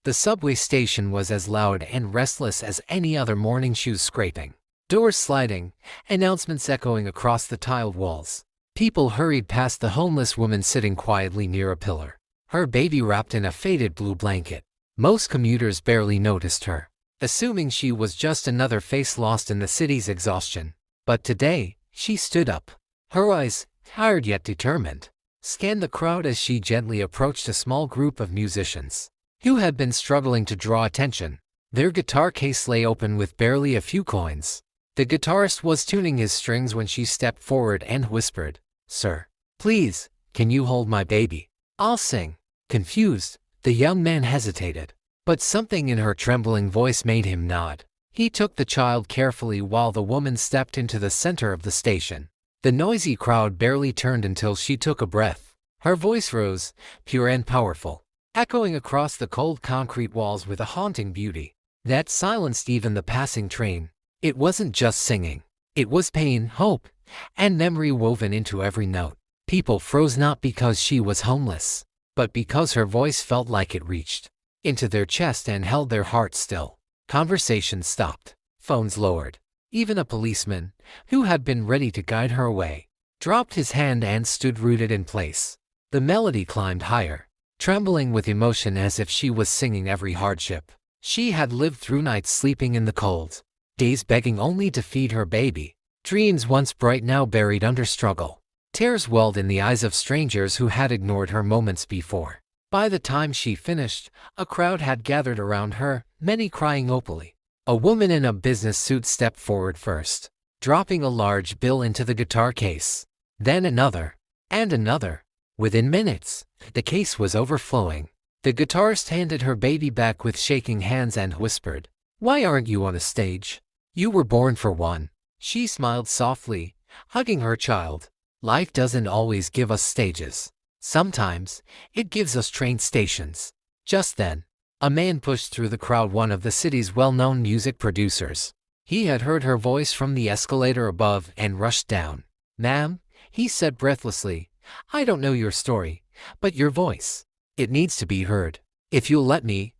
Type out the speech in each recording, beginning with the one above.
The subway station was as loud and restless as any other morning, shoes scraping, doors sliding, announcements echoing across the tiled walls. People hurried past the homeless woman sitting quietly near a pillar, her baby wrapped in a faded blue blanket. Most commuters barely noticed her, assuming she was just another face lost in the city's exhaustion. But today, she stood up. Her eyes, tired yet determined, scanned the crowd as she gently approached a small group of musicians who had been struggling to draw attention. Their guitar case lay open with barely a few coins. The guitarist was tuning his strings when she stepped forward and whispered, "Sir, please, can you hold my baby? I'll sing." Confused, the young man hesitated, but something in her trembling voice made him nod. He took the child carefully while the woman stepped into the center of the station. The noisy crowd barely turned until she took a breath. Her voice rose, pure and powerful, echoing across the cold concrete walls with a haunting beauty that silenced even the passing train. It wasn't just singing. It was pain, hope, and memory woven into every note. People froze not because she was homeless, but because her voice felt like it reached into their chest and held their hearts still. Conversations stopped. Phones lowered. Even a policeman, who had been ready to guide her away, dropped his hand and stood rooted in place. The melody climbed higher, trembling with emotion as if she was singing every hardship she had lived through, nights sleeping in the cold, days begging only to feed her baby, dreams once bright now buried under struggle. Tears welled in the eyes of strangers who had ignored her moments before. By the time she finished, a crowd had gathered around her, many crying openly. A woman in a business suit stepped forward first, dropping a large bill into the guitar case. Then another, and another. Within minutes, the case was overflowing. The guitarist handed her baby back with shaking hands and whispered, "Why aren't you on a stage? You were born for one." She smiled softly, hugging her child. Life doesn't always give us stages. Sometimes, it gives us train stations. Just then, a man pushed through the crowd, one of the city's well-known music producers. He had heard her voice from the escalator above and rushed down. "Ma'am," he said breathlessly, "I don't know your story, but your voice, it needs to be heard. If you'll let me,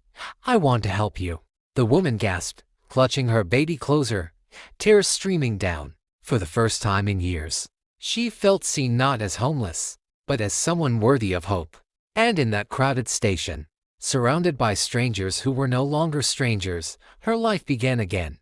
I want to help you." The woman gasped, clutching her baby closer, tears streaming down. For the first time in years, she felt seen, not as homeless, but as someone worthy of hope. And in that crowded station, surrounded by strangers who were no longer strangers, her life began again.